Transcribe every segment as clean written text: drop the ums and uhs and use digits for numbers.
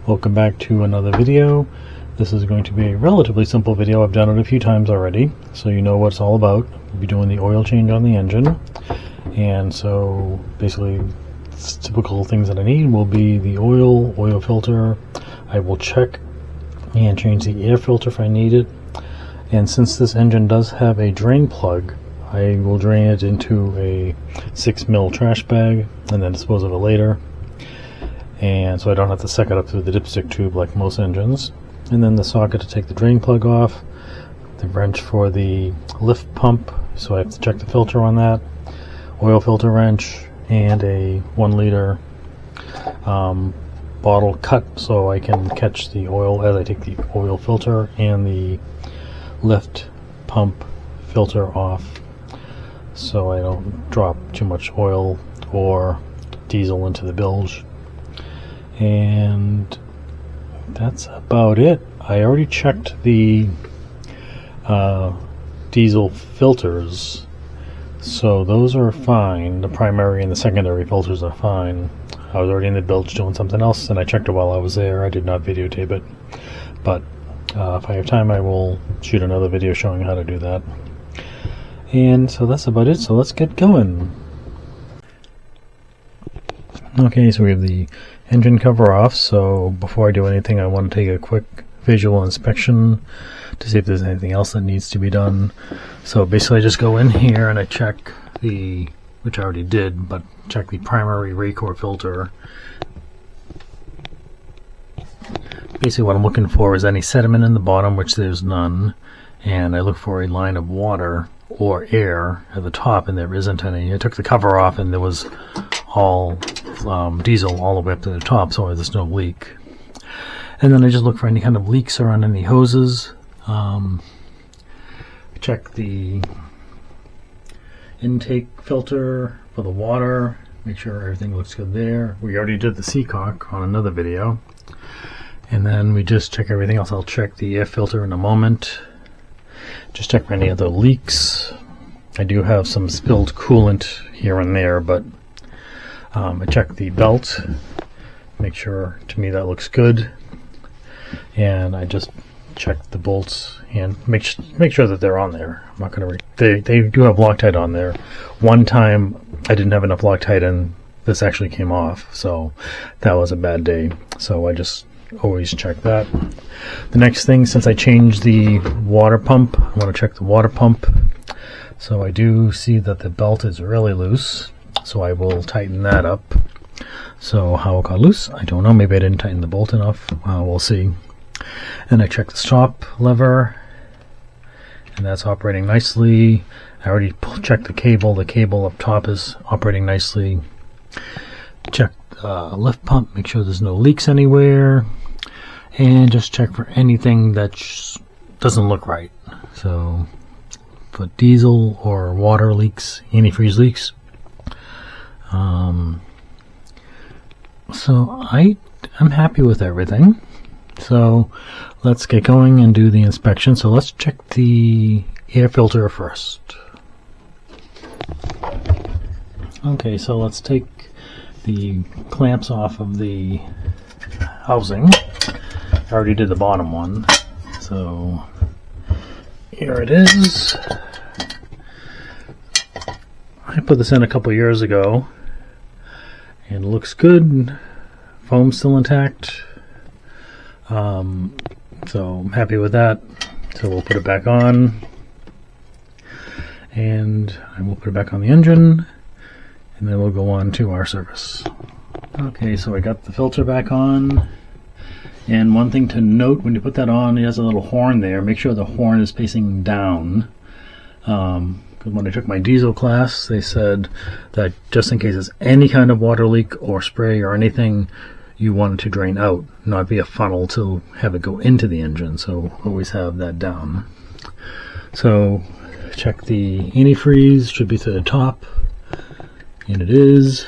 Welcome back to another video. This is going to be a relatively simple video. I've done it a few times already, so you know what it's all about. We'll be doing the oil change on the engine. And so basically typical things that I need will be the oil filter. I will check and change the air filter if I need it. And since this engine does have a drain plug, I will drain it into a 6mm trash bag and then dispose of it later. And so I don't have to suck it up through the dipstick tube like most engines. And then the socket to take the drain plug off, the wrench for the lift pump, so I have to check the filter on that, oil filter wrench, and a 1 liter bottle cut so I can catch the oil as I take the oil filter and the lift pump filter off, so I don't drop too much oil or diesel into the bilge. And that's about it. I already checked the diesel filters, so those are fine. The primary and the secondary filters are fine. I was already in the bilge doing something else, and I checked it while I was there. I did not videotape it, but if I have time I will shoot another video showing how to do that. And so that's about it, so let's get going. Okay, so we have the engine cover off, so before I do anything I want to take a quick visual inspection to see if there's anything else that needs to be done. So basically I just go in here and I check the, which I already did, but check the primary Raycor filter. Basically what I'm looking for is any sediment in the bottom, which there's none, and I look for a line of water or air at the top, and there isn't any. I took the cover off and there was all diesel all the way up to the top, so there's no leak. And then I just look for any kind of leaks around any hoses. Check the intake filter for the water, make sure everything looks good there. We already did the seacock on another video. And then we just check everything else. I'll check the air filter in a moment. Just check for any other leaks. I do have some spilled coolant here and there, but I check the belt, make sure, to me that looks good, and I just check the bolts and make sure that they're on there. I'm not going to they do have Loctite on there. One time I didn't have enough Loctite and this actually came off, so that was a bad day. So I just always check that. The next thing, since I changed the water pump, I want to check the water pump. So I do see that the belt is really loose, so I will tighten that up. So how it got loose, I don't know. Maybe I didn't tighten the bolt enough. We'll see. And I check the stop lever, and that's operating nicely. I already checked the cable. The cable up top is operating nicely. Check the lift pump, make sure there's no leaks anywhere, and just check for anything that doesn't look right. So for diesel or water leaks, antifreeze leaks. So I'm happy with everything. So let's get going and do the inspection. So let's check the air filter first. Okay, so let's take the clamps off of the housing. I already did the bottom one, so here it is. I put this in a couple years ago and it looks good. Foam's still intact, so I'm happy with that. So we'll put it back on, and I will put it back on the engine, and then we'll go on to our service. Okay, so I got the filter back on, and one thing to note when you put that on, it has a little horn there. Make sure the horn is facing down. Because when I took my diesel class, they said that just in case there's any kind of water leak or spray or anything, you want it to drain out, not be a funnel to have it go into the engine. So always have that down. So check the antifreeze, should be to the top, and it is.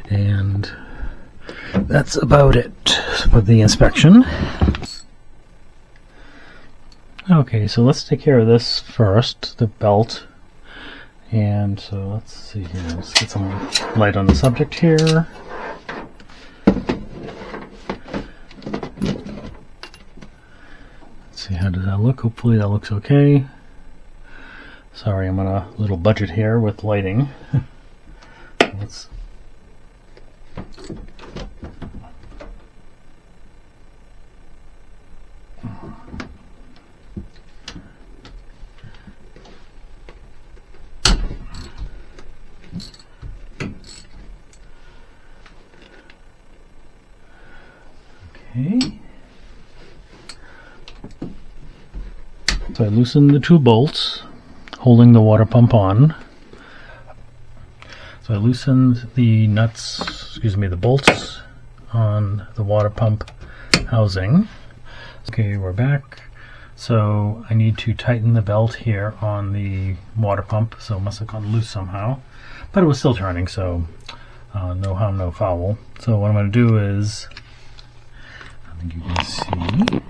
And that's about it for the inspection. Okay, so let's take care of this first, the belt. And so let's see here, let's get some light on the subject here. see, how does that look? Hopefully that looks okay. Sorry, I'm on a little budget here with lighting. Let's okay. So I loosened the two bolts holding the water pump on. So I loosened the nuts, the bolts on the water pump housing. Okay, we're back. So I need to tighten the belt here on the water pump, so it must have gone loose somehow. But it was still turning, so no harm, no foul. So what I'm going to do is, I think you can see,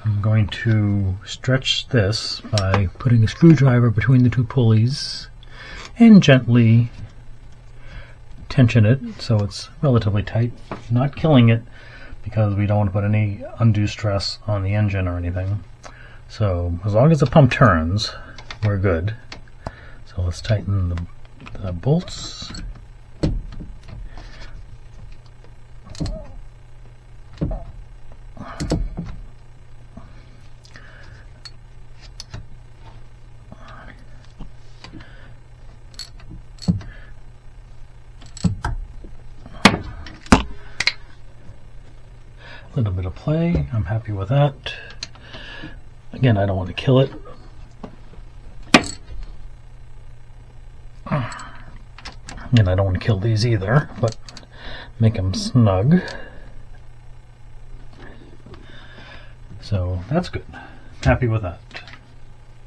I'm going to stretch this by putting a screwdriver between the two pulleys and gently tension it so it's relatively tight, not killing it because we don't want to put any undue stress on the engine or anything. So as long as the pump turns, we're good. So let's tighten the bolts. A little bit of play, I'm happy with that. Again, I don't want to kill it. And I don't want to kill these either, but make them snug. So that's good. Happy with that.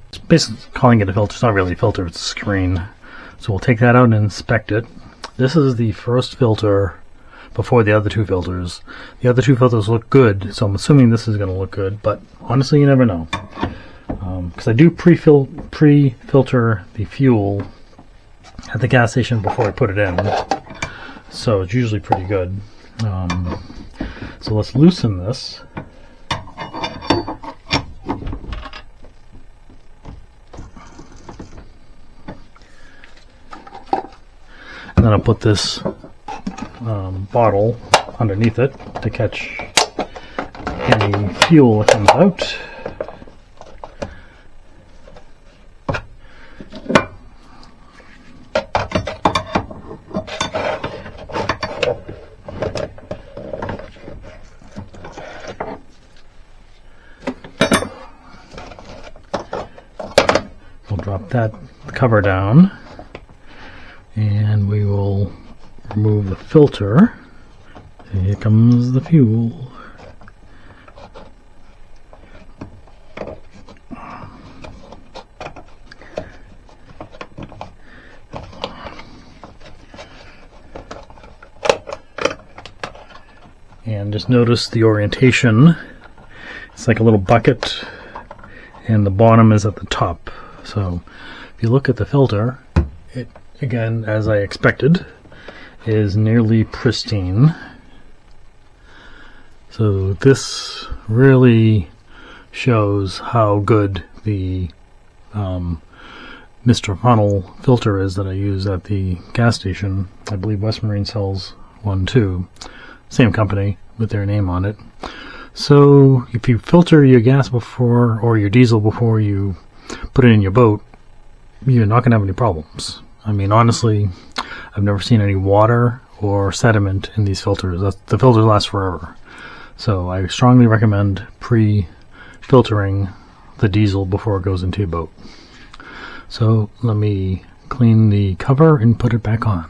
It's basically calling it a filter. It's not really a filter, it's a screen. So we'll take that out and inspect it. This is the first filter before the other two filters. The other two filters look good, so I'm assuming this is going to look good, but honestly you never know. Because I do pre-filter the fuel at the gas station before I put it in, so it's usually pretty good. So let's loosen this. And then I'll put this bottle underneath it to catch any fuel that comes out. We'll drop that cover down and we will remove the filter. Here comes the fuel. And just notice the orientation. It's like a little bucket and the bottom is at the top. So if you look at the filter, it, again, as I expected, is nearly pristine. So this really shows how good the Mr. Funnel filter is that I use at the gas station. I believe West Marine sells one too. Same company with their name on it. So if you filter your gas before, or your diesel before you put it in your boat, you're not going to have any problems. I mean, honestly, I've never seen any water or sediment in these filters. The filters last forever. So I strongly recommend pre-filtering the diesel before it goes into your boat. So let me clean the cover and put it back on.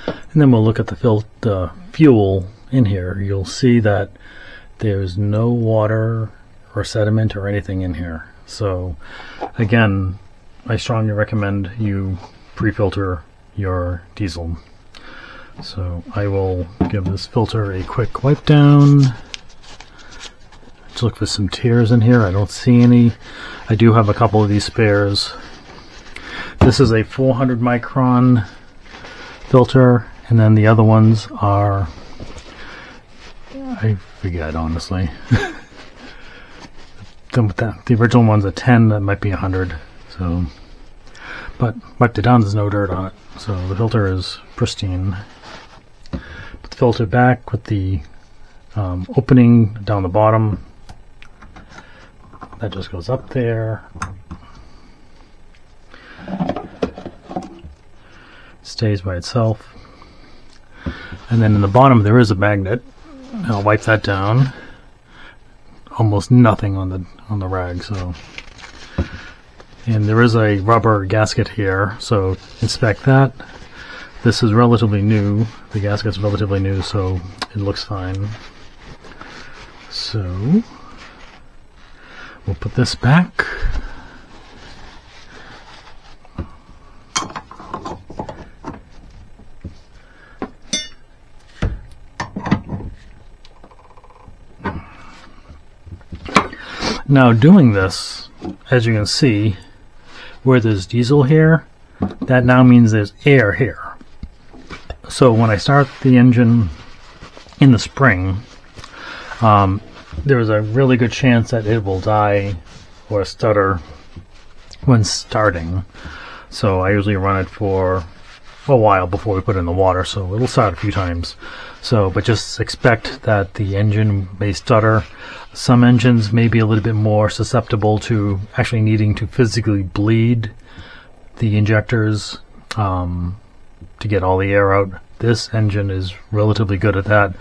And then we'll look at the fuel in here. You'll see that there's no water or sediment or anything in here. So again, I strongly recommend you pre-filter your diesel. So I will give this filter a quick wipe down. Let's look for some tears in here. I don't see any. I do have a couple of these spares. This is a 400 micron filter, and then the other ones are I forget, honestly. The original one's a 10, that might be 100. So, but wiped it down, there's no dirt on it. So the filter is pristine. Put the filter back with the opening down the bottom. That just goes up there. Stays by itself. And then in the bottom there is a magnet. I'll wipe that down. Almost nothing on the rag, so. And there is a rubber gasket here, so inspect that. This is relatively new. The gasket's relatively new, so it looks fine. So we'll put this back. Now doing this, as you can see, where there's diesel here, that now means there's air here. So when I start the engine in the spring, there is a really good chance that it will die or stutter when starting. So I usually run it for a while before we put it in the water, so it'll start a few times. So, but just expect that the engine may stutter. Some engines may be a little bit more susceptible to actually needing to physically bleed the injectors to get all the air out. This engine is relatively good at that.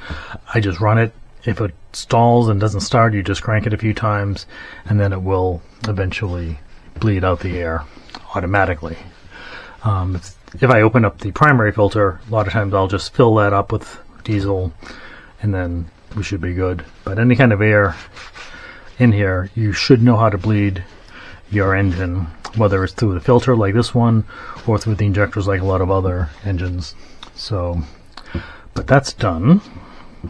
I just run it. If it stalls and doesn't start, you just crank it a few times, and then it will eventually bleed out the air automatically. If I open up the primary filter, a lot of times I'll just fill that up with diesel, and then we should be good. But any kind of air in here, you should know how to bleed your engine, whether it's through the filter like this one or through the injectors like a lot of other engines. So, but that's done.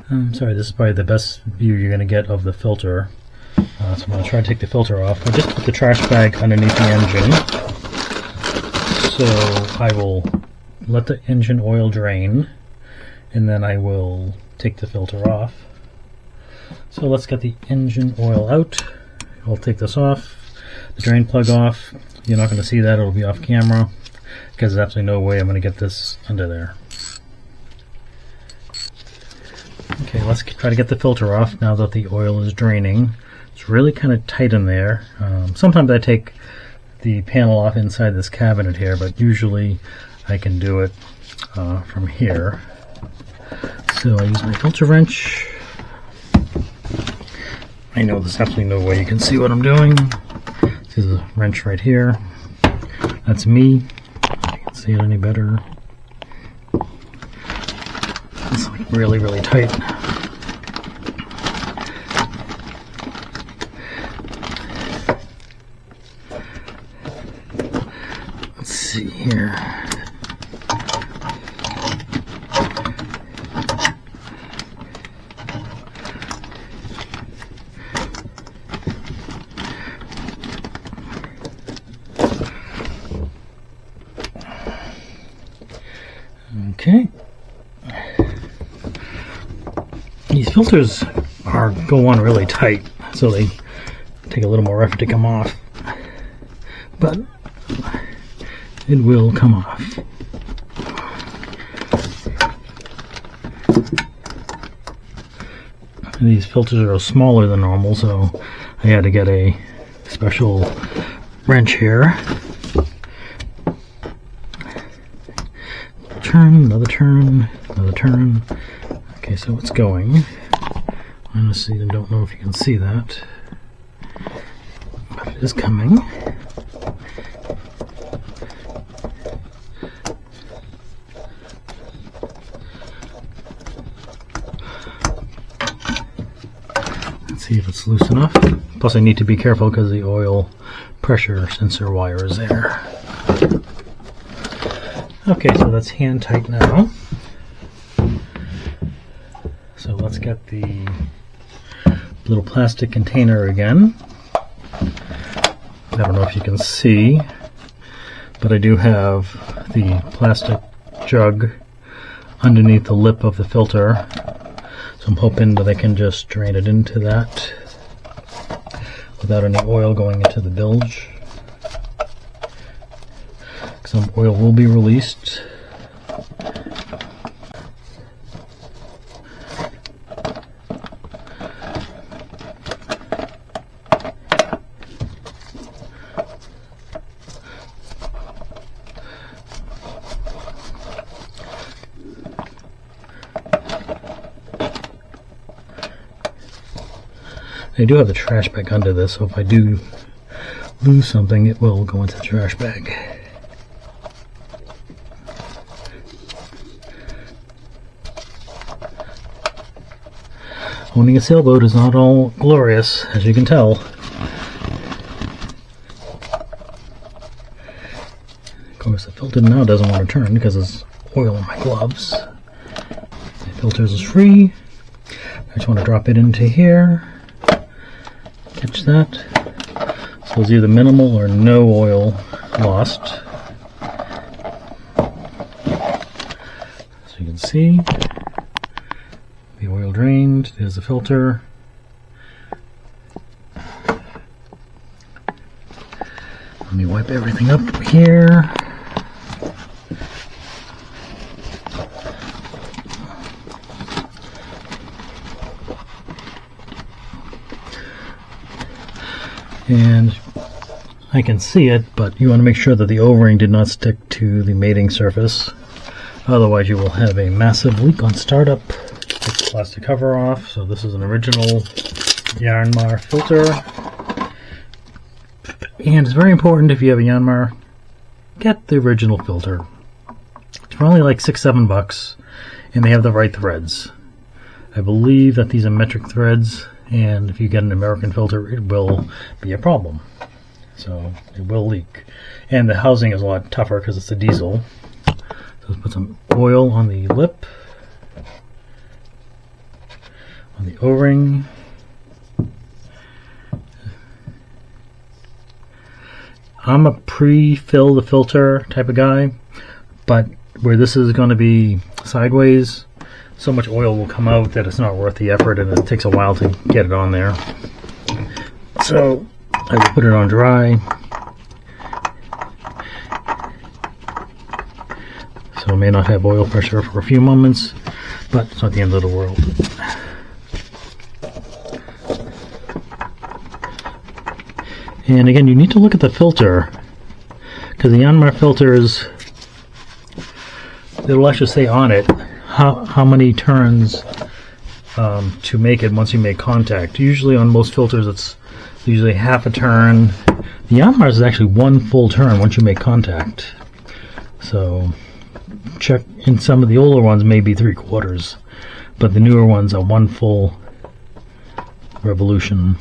I'm sorry, this is probably the best view you're going to get of the filter. So I'm going to try to take the filter off. I just put the trash bag underneath the engine. So I will let the engine oil drain, and then I will take the filter off. So let's get the engine oil out. I'll take this off, the drain plug off. You're not going to see that, it'll be off camera, because there's absolutely no way I'm going to get this under there. Okay, let's try to get the filter off now that the oil is draining. It's really kind of tight in there. Sometimes I take the panel off inside this cabinet here, but usually I can do it from here. So I use my filter wrench. I know there's absolutely no way you can see what I'm doing. This is a wrench right here. That's me. I can see it any better. It's like really, really tight. Let's see here. Okay. These filters go on really tight, so they take a little more effort to come off, but it will come off. And these filters are smaller than normal, so I had to get a special wrench here. Turn, another turn, another turn. Okay, so it's going. Honestly, I don't know if you can see that, but it is coming. Let's see if it's loose enough. Plus I need to be careful because the oil pressure sensor wire is there. Okay, so that's hand tight now. So let's get the little plastic container again. I don't know if you can see, but I do have the plastic jug underneath the lip of the filter. So I'm hoping that I can just drain it into that without any oil going into the bilge. Some oil will be released. I do have the trash bag under this, so if I do lose something, it will go into the trash bag. Owning a sailboat is not all glorious, as you can tell. Of course, the filter now doesn't want to turn because there's oil in my gloves. The filter is free. I just want to drop it into here. Catch that. So it's either minimal or no oil lost. So you can see the oil drained. There's the filter. Let me wipe everything up here. And I can see it, but you want to make sure that the O-ring did not stick to the mating surface. Otherwise you will have a massive leak on startup. Take the plastic cover off. So this is an original Yanmar filter. And it's very important, if you have a Yanmar, get the original filter. It's for only like $6-7, and they have the right threads. I believe that these are metric threads, and if you get an American filter, it will be a problem. So it will leak. And the housing is a lot tougher because it's a diesel. So let's put some oil on the lip, on the O-ring. I'm a pre-fill the filter type of guy, but where this is going to be sideways, so much oil will come out that it's not worth the effort, and it takes a while to get it on there. So I will put it on dry. So it may not have oil pressure for a few moments, but it's not the end of the world. And again, you need to look at the filter, because the Yanmar filters, it'll actually say on it how many turns to make it once you make contact. Usually on most filters it's usually half a turn. The Yanmar is actually one full turn once you make contact. So check, in some of the older ones maybe 3/4, but the newer ones are one full revolution.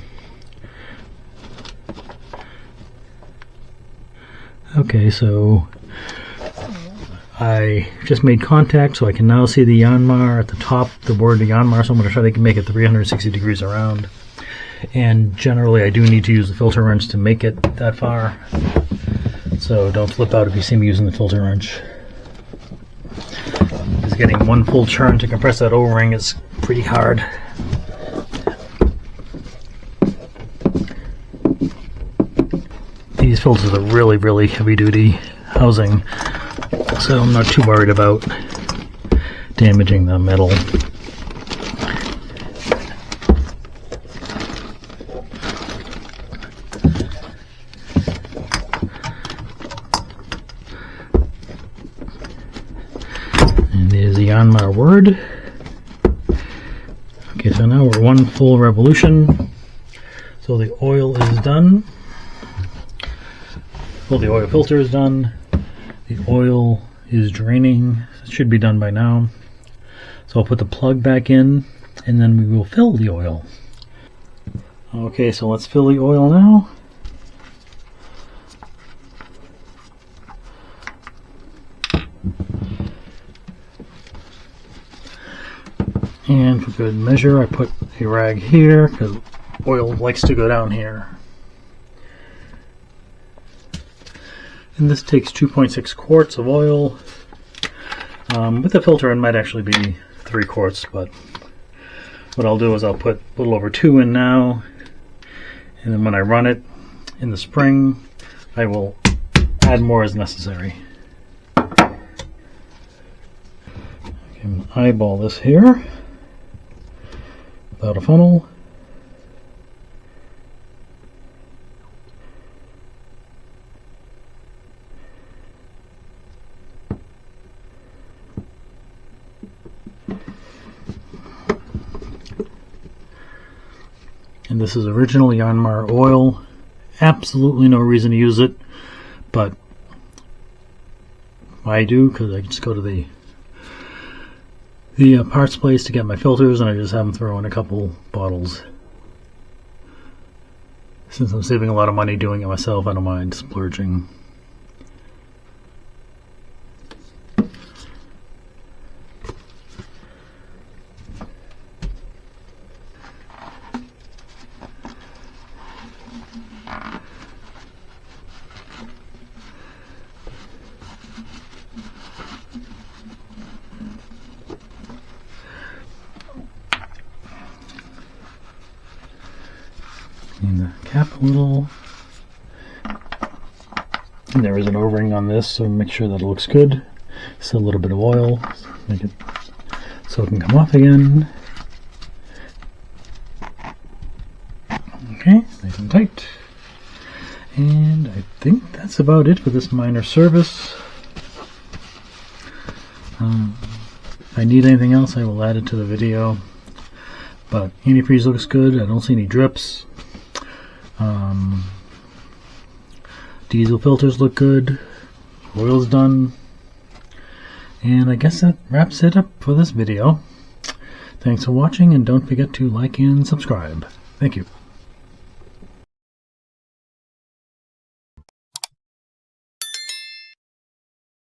Okay, so I just made contact, so I can now see the Yanmar at the top, the word Yanmar, so I'm going to try to make it 360 degrees around. And generally I do need to use the filter wrench to make it that far, so don't flip out if you see me using the filter wrench. Because getting one full turn to compress that O-ring is pretty hard. These filters are really, really heavy duty housing, so I'm not too worried about damaging the metal. And there's the Yanmar word. Okay, so now we're one full revolution. So the oil is done. Well, the oil filter is done. The oil is draining. It should be done by now. So I'll put the plug back in, and then we will fill the oil. Okay, so let's fill the oil now. And for good measure, I put a rag here because oil likes to go down here. And this takes 2.6 quarts of oil. With the filter it might actually be 3 quarts, but what I'll do is I'll put a little over 2 in now, and then when I run it in the spring, I will add more as necessary. I can eyeball this here without a funnel. And this is original Yanmar oil. Absolutely no reason to use it, but I do because I just go to the parts place to get my filters, and I just have them throw in a couple bottles. Since I'm saving a lot of money doing it myself, I don't mind splurging. Clean the cap a little. And there is an O-ring on this, so make sure that it looks good. Just a little bit of oil, make it so it can come off again. Okay, nice and tight. And I think that's about it for this minor service. If I need anything else, I will add it to the video. But antifreeze looks good. I don't see any drips. Diesel filters look good. Oil's done. And I guess that wraps it up for this video. Thanks for watching, and don't forget to like and subscribe. Thank you.